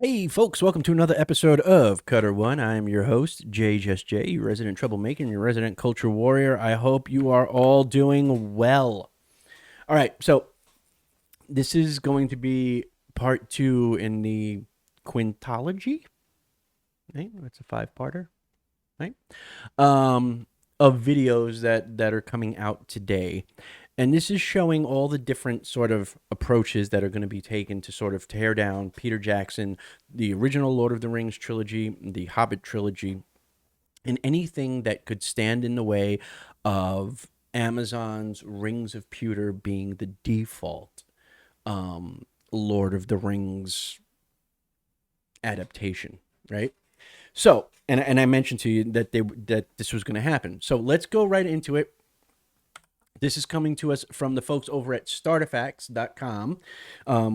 Hey folks, welcome to another episode of Cutter One. I am your host, Jay Just Jay, your resident troublemaker and your resident culture warrior. I hope you are all doing well. All right, so this is going to be part two in the quintology. Right? That's a five-parter, right? Of videos that are coming out today. And this is showing all the different sort of approaches that are going to be taken to sort of tear down Peter Jackson, the original Lord of the Rings trilogy, the Hobbit trilogy, and anything that could stand in the way of Amazon's Rings of Pewter being the default Lord of the Rings adaptation, right? So, and I mentioned to you that this was going to happen. So let's go right into it. This is coming to us from the folks over at Startifacts.com.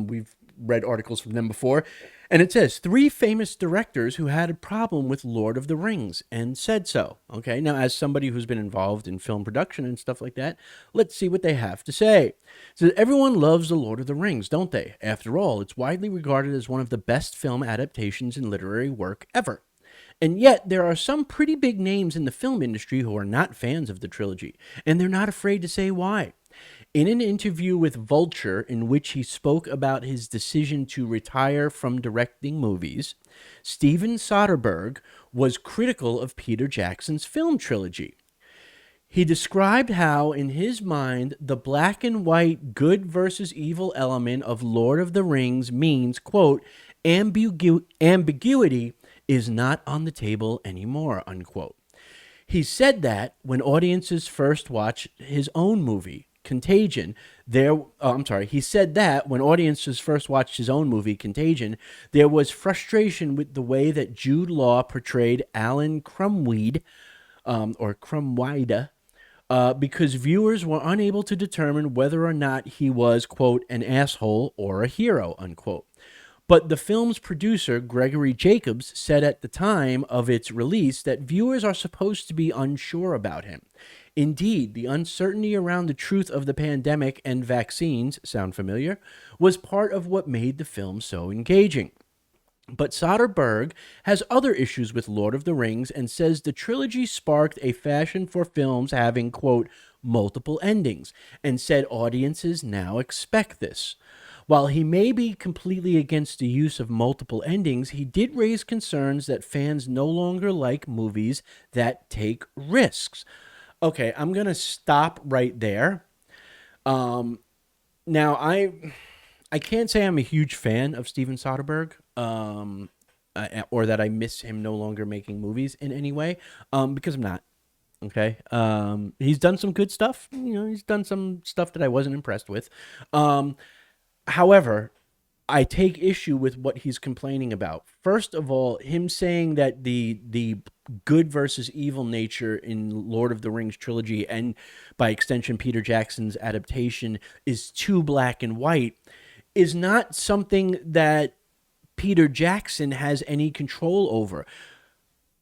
We've read articles from them before. And it says, 3 famous directors who had a problem with Lord of the Rings and said so. Okay, now as somebody who's been involved in film production and stuff like that, let's see what they have to say. So everyone loves The Lord of the Rings, don't they? After all, it's widely regarded as one of the best film adaptations in literary work ever. And yet, there are some pretty big names in the film industry who are not fans of the trilogy, and they're not afraid to say why. In an interview with Vulture, in which he spoke about his decision to retire from directing movies, Steven Soderbergh was critical of Peter Jackson's film trilogy. He described how, in his mind, the black and white good versus evil element of Lord of the Rings means, quote, ambiguity is not on the table anymore, unquote. He said that when audiences first watched his own movie, Contagion, he said that when audiences first watched his own movie, Contagion, there was frustration with the way that Jude Law portrayed Alan Crumweed, or Crumwida, because viewers were unable to determine whether or not he was, quote, an asshole or a hero, unquote. But the film's producer, Gregory Jacobs, said at the time of its release that viewers are supposed to be unsure about him. Indeed, the uncertainty around the truth of the pandemic and vaccines, sound familiar, was part of what made the film so engaging. But Soderbergh has other issues with Lord of the Rings and says the trilogy sparked a fashion for films having, quote, multiple endings, and said audiences now expect this. While he may be completely against the use of multiple endings, he did raise concerns that fans no longer like movies that take risks. Okay, I'm going to stop right there. Now, I can't say I'm a huge fan of Steven Soderbergh, or that I miss him no longer making movies in any way, because I'm not. Okay, he's done some good stuff. He's done some stuff that I wasn't impressed with. However, I take issue with what he's complaining about. First of all, him saying that the good versus evil nature in Lord of the Rings trilogy, and by extension Peter Jackson's adaptation, is too black and white, is not something that Peter Jackson has any control over.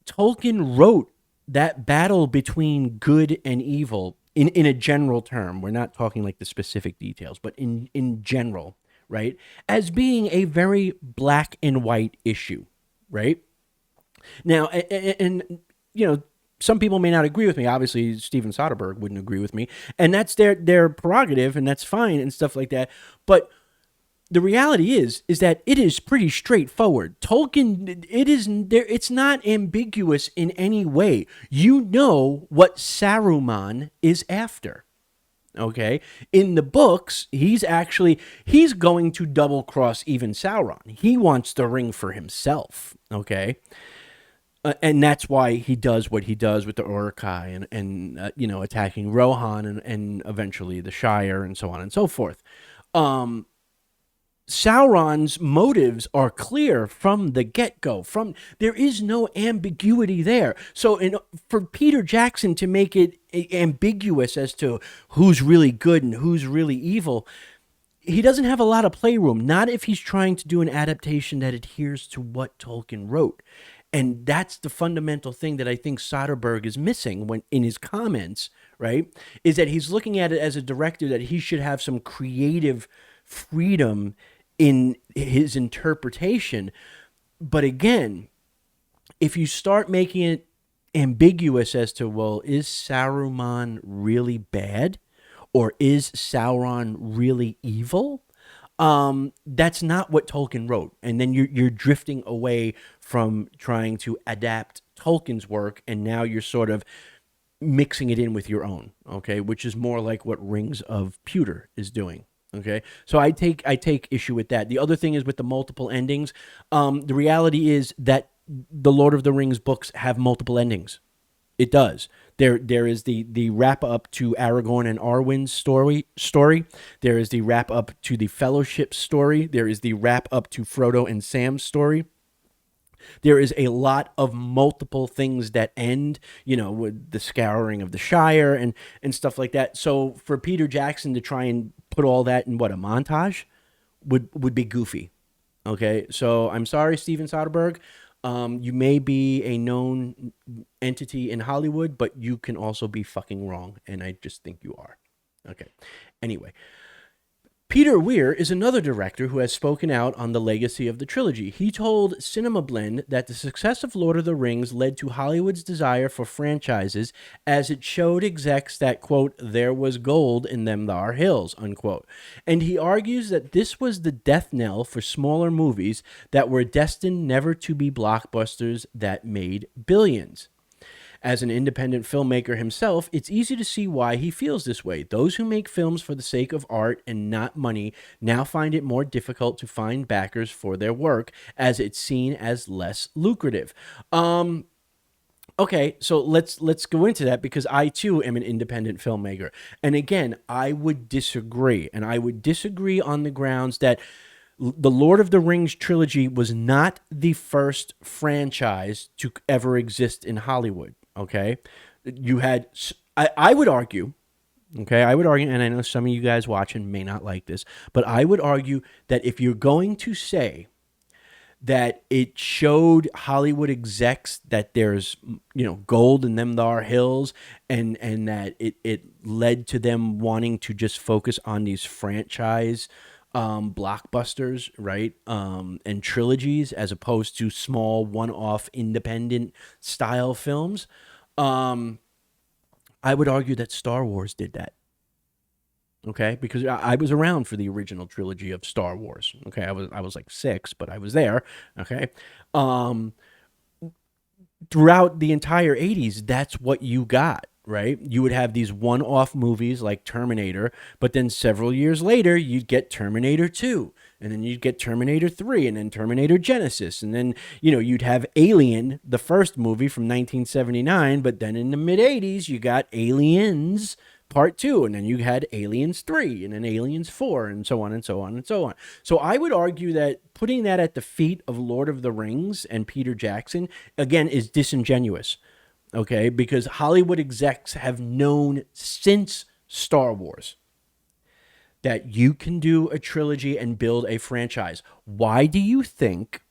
Tolkien wrote that battle between good and evil in a general term. We're not talking like the specific details, but in general, right? As being a very black and white issue, right? Now, and some people may not agree with me. Obviously, Steven Soderbergh wouldn't agree with me, and that's their prerogative, and that's fine and stuff like that. But the reality is that it is pretty straightforward. Tolkien, it is there. It's not ambiguous in any way. You know what Saruman is after. Okay, in the books, he's going to double cross even Sauron. He wants the ring for himself. Okay, and that's why he does what he does with the Uruk-hai and attacking Rohan and eventually the Shire and so on and so forth. Sauron's motives are clear from the get-go. There is no ambiguity there. So for Peter Jackson to make it ambiguous as to who's really good and who's really evil, he doesn't have a lot of playroom, not if he's trying to do an adaptation that adheres to what Tolkien wrote. And that's the fundamental thing that I think Soderbergh is missing when in his comments, right? Is that he's looking at it as a director that he should have some creative freedom in his interpretation. But again, if you start making it ambiguous as to, well, is Saruman really bad or is Sauron really evil? That's not what Tolkien wrote. And then you're drifting away from trying to adapt Tolkien's work, and now you're sort of mixing it in with your own, okay, which is more like what Rings of Pewter is doing. Okay, so I take issue with that. The other thing is with the multiple endings. The reality is that the Lord of the Rings books have multiple endings. It does. There is the wrap up to Aragorn and Arwen's story. There is the wrap up to the Fellowship story. There is the wrap up to Frodo and Sam's story. There is a lot of multiple things that end, with the scouring of the Shire and stuff like that. So for Peter Jackson to try and put all that in a montage would be goofy. Okay, so I'm sorry, Steven Soderbergh. You may be a known entity in Hollywood, but you can also be fucking wrong, and I just think you are. Okay. Anyway, Peter Weir is another director who has spoken out on the legacy of the trilogy. He told Cinema Blend that the success of Lord of the Rings led to Hollywood's desire for franchises, as it showed execs that, quote, there was gold in them thar hills, unquote. And he argues that this was the death knell for smaller movies that were destined never to be blockbusters that made billions. As an independent filmmaker himself, it's easy to see why he feels this way. Those who make films for the sake of art and not money now find it more difficult to find backers for their work, as it's seen as less lucrative. Okay, so let's go into that, because I too am an independent filmmaker. And again, I would disagree. And I would disagree on the grounds that the Lord of the Rings trilogy was not the first franchise to ever exist in Hollywood. Okay, you had, I would argue, okay, and I know some of you guys watching may not like this, but I would argue that if you're going to say that it showed Hollywood execs that there's, gold in them thar hills, and that it led to them wanting to just focus on these franchise blockbusters, right? And trilogies, as opposed to small one-off independent style films. I would argue that Star Wars did that. Okay, because I was around for the original trilogy of Star Wars. Okay, I was like 6, but I was there. Okay, throughout the entire 80s, that's what you got. Right? You would have these one-off movies like Terminator, but then several years later, you'd get Terminator 2, and then you'd get Terminator 3, and then Terminator Genesis, and then, you'd have Alien, the first movie from 1979, but then in the mid-80s, you got Aliens Part 2, and then you had Aliens 3, and then Aliens 4, and so on and so on and so on. So I would argue that putting that at the feet of Lord of the Rings and Peter Jackson, again, is disingenuous. Okay, because Hollywood execs have known since Star Wars that you can do a trilogy and build a franchise. Why do you think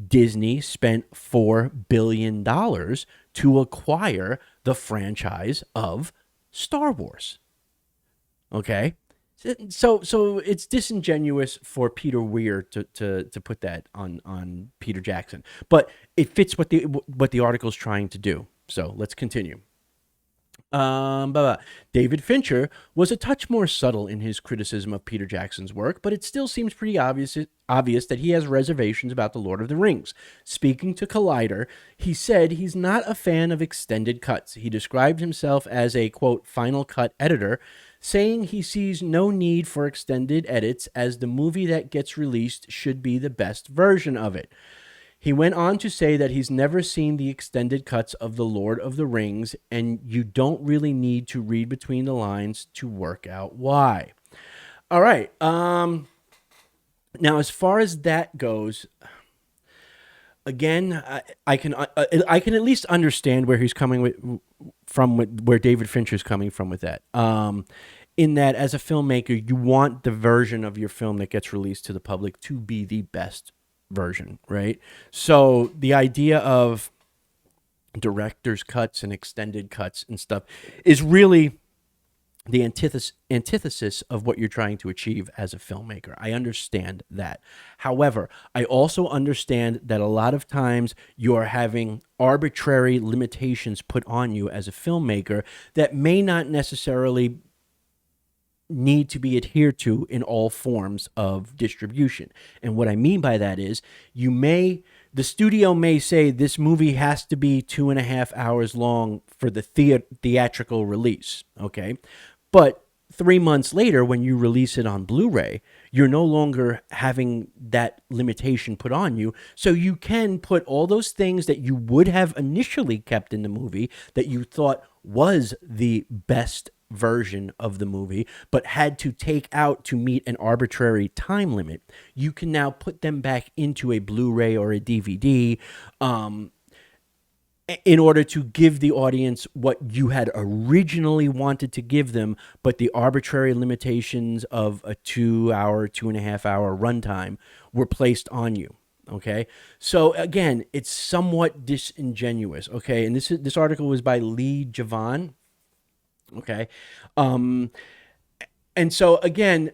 Disney spent $4 billion to acquire the franchise of Star Wars? Okay, so it's disingenuous for Peter Weir to put that on Peter Jackson, but it fits what the article is trying to do. So let's continue. David Fincher was a touch more subtle in his criticism of Peter Jackson's work, but it still seems pretty obvious that he has reservations about The Lord of the Rings. Speaking to Collider, he said he's not a fan of extended cuts. He described himself as a, quote, final cut editor, saying he sees no need for extended edits, as the movie that gets released should be the best version of it. He went on to say that he's never seen the extended cuts of The Lord of the Rings, and you don't really need to read between the lines to work out why. All right. Now, as far as that goes, again, I can at least understand where he's coming from, where David Fincher's coming from with that. In that, as a filmmaker, you want the version of your film that gets released to the public to be the best version, right? So the idea of director's cuts and extended cuts and stuff is really the antithesis of what you're trying to achieve as a filmmaker. I understand that. However, I also understand that a lot of times you're having arbitrary limitations put on you as a filmmaker that may not necessarily need to be adhered to in all forms of distribution. And what I mean by that is the studio may say this movie has to be 2.5 hours long for the theatrical release. Okay. But 3 months later, when you release it on Blu-ray, you're no longer having that limitation put on you. So you can put all those things that you would have initially kept in the movie that you thought was the best version of the movie, but had to take out to meet an arbitrary time limit. You can now put them back into a Blu-ray or a DVD, in order to give the audience what you had originally wanted to give them, but the arbitrary limitations of a 2 hour, 2.5 hour runtime were placed on you. Okay. So again, it's somewhat disingenuous. Okay. And this article was by Lee Javan. Okay. And so again,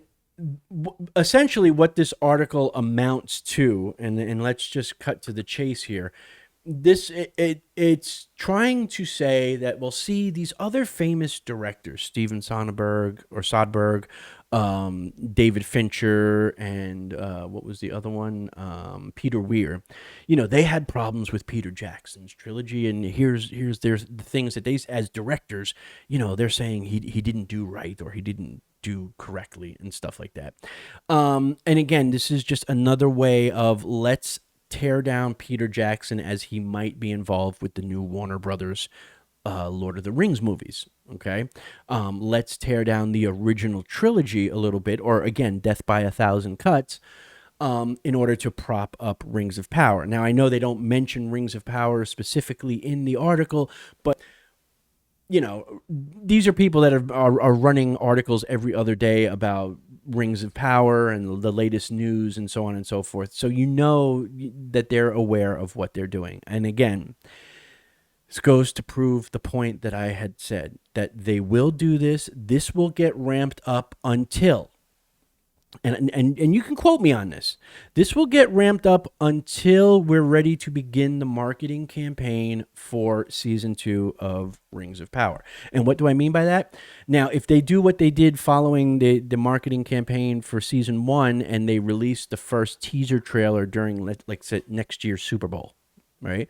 essentially what this article amounts to, and let's just cut to the chase here. It's trying to say that, well, see, these other famous directors, Steven Soderbergh, David Fincher, and what was the other one? Peter Weir. They had problems with Peter Jackson's trilogy, and here's the things that they, as directors, they're saying he didn't do right or he didn't do correctly and stuff like that. And again, this is just another way of let's tear down Peter Jackson as he might be involved with the new Warner Brothers Lord of the Rings movies. Okay. Let's tear down the original trilogy a little bit, or again, Death by a Thousand Cuts, in order to prop up Rings of Power. Now, I know they don't mention Rings of Power specifically in the article, but these are people that are running articles every other day about Rings of Power and the latest news and so on and so forth. So that they're aware of what they're doing. And again, this goes to prove the point that I had said, that they will do this. This will get ramped up until, and you can quote me on this, this will get ramped up until we're ready to begin the marketing campaign for season 2 of Rings of Power. And what do I mean by that? Now, if they do what they did following the marketing campaign for season 1, and they release the first teaser trailer during, like, say, next year's Super Bowl, right?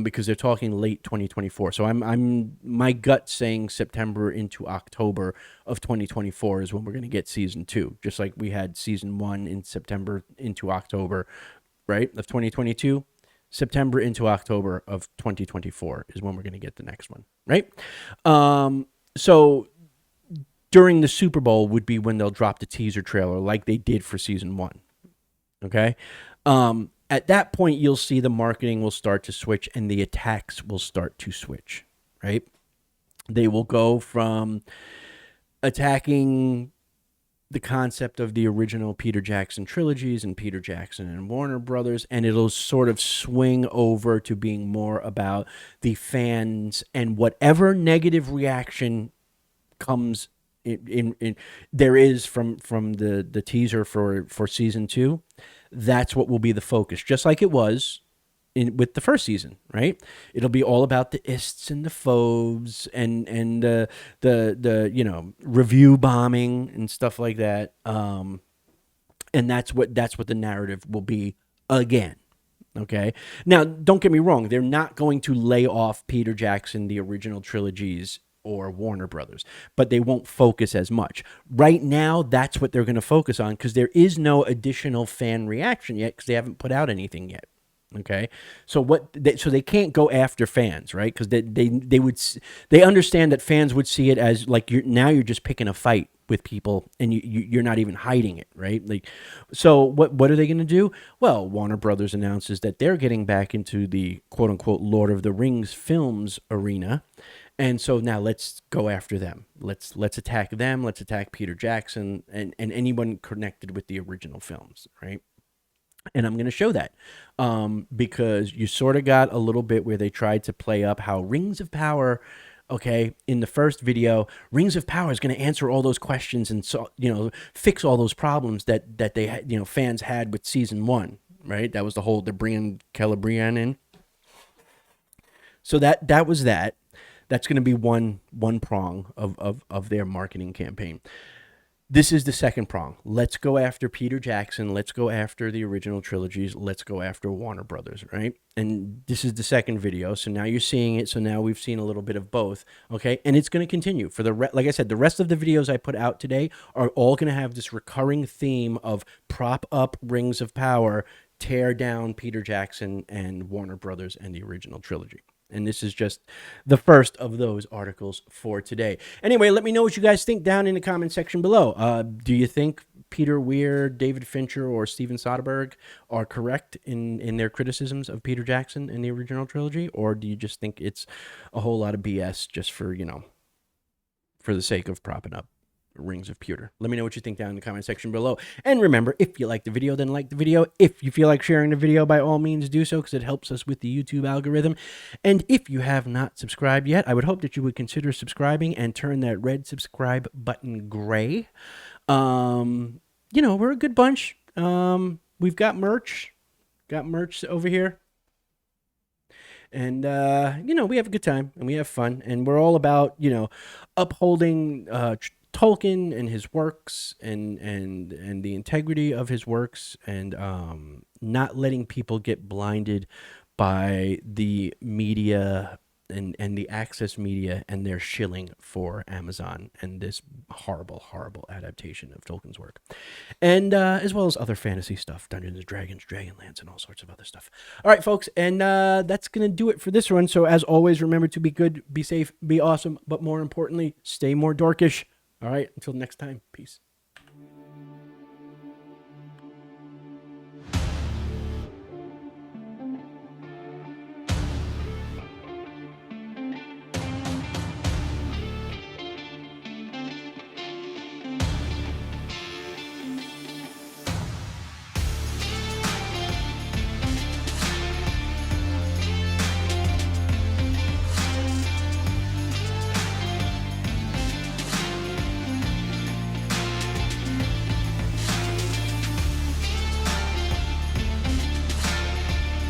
Because they're talking late 2024. So I'm my gut saying September into October of 2024 is when we're going to get season 2, just like we had season 1 in September into October, right, of 2022. September into October of 2024 is when we're going to get the next one, right? So during the Super Bowl would be when they'll drop the teaser trailer like they did for season 1, okay? At that point, you'll see the marketing will start to switch and the attacks will start to switch, right? They will go from attacking the concept of the original Peter Jackson trilogies and Peter Jackson and Warner Brothers, and it'll sort of swing over to being more about the fans and whatever negative reaction comes in there is from the teaser for season 2. That's what will be the focus, just like it was with the first season, right? It'll be all about the ists and the phobes and the review bombing and stuff like that. And that's what the narrative will be again. Okay. Now, don't get me wrong; they're not going to lay off Peter Jackson, the original trilogies, or Warner Brothers, but they won't focus as much. Right now, that's what they're going to focus on because there is no additional fan reaction yet because they haven't put out anything yet. Okay, so so they can't go after fans, right? Because they understand that fans would see it as like you're just picking a fight with people and you're not even hiding it, right? Like, so what are they going to do? Well, Warner Brothers announces that they're getting back into the quote unquote Lord of the Rings films arena. And so now let's go after them. Let's attack them. Let's attack Peter Jackson and anyone connected with the original films, right? And I'm going to show that because you sort of got a little bit where they tried to play up how Rings of Power okay, in the first video, Rings of Power is going to answer all those questions and, so, fix all those problems that they had, fans had with season 1, right? That was the whole, they're bringing Celebrian in. So that was that. That's going to be one prong of their marketing campaign. This is the second prong. Let's go after Peter Jackson. Let's go after the original trilogies. Let's go after Warner Brothers, right? And this is the second video. So now you're seeing it. So now we've seen a little bit of both, okay? And it's going to continue. For like I said, the rest of the videos I put out today are all going to have this recurring theme of prop up Rings of Power, tear down Peter Jackson and Warner Brothers and the original trilogy. And this is just the first of those articles for today. Anyway, let me know what you guys think down in the comment section below. Do you think Peter Weir, David Fincher, or Steven Soderbergh are correct in their criticisms of Peter Jackson in the original trilogy? Or do you just think it's a whole lot of BS just for, for the sake of propping up Rings of Pewter? Let me know what you think down in the comment section below. And remember, if you like the video, then like the video. If you feel like sharing the video, by all means do so, because it helps us with the YouTube algorithm. And if you have not subscribed yet, I would hope that you would consider subscribing and turn that red subscribe button gray. We're a good bunch. We've got merch. Got merch over here. And, we have a good time and we have fun. And we're all about, upholding Tolkien and his works and the integrity of his works, and not letting people get blinded by the media and the access media and their shilling for Amazon and this horrible adaptation of Tolkien's work, and as well as other fantasy stuff, Dungeons and Dragons, Dragonlance, and all sorts of other stuff. All right, folks, and that's gonna do it for this one. So as always, remember to be good, be safe, be awesome, but more importantly, stay more dorkish. All right, until next time, peace.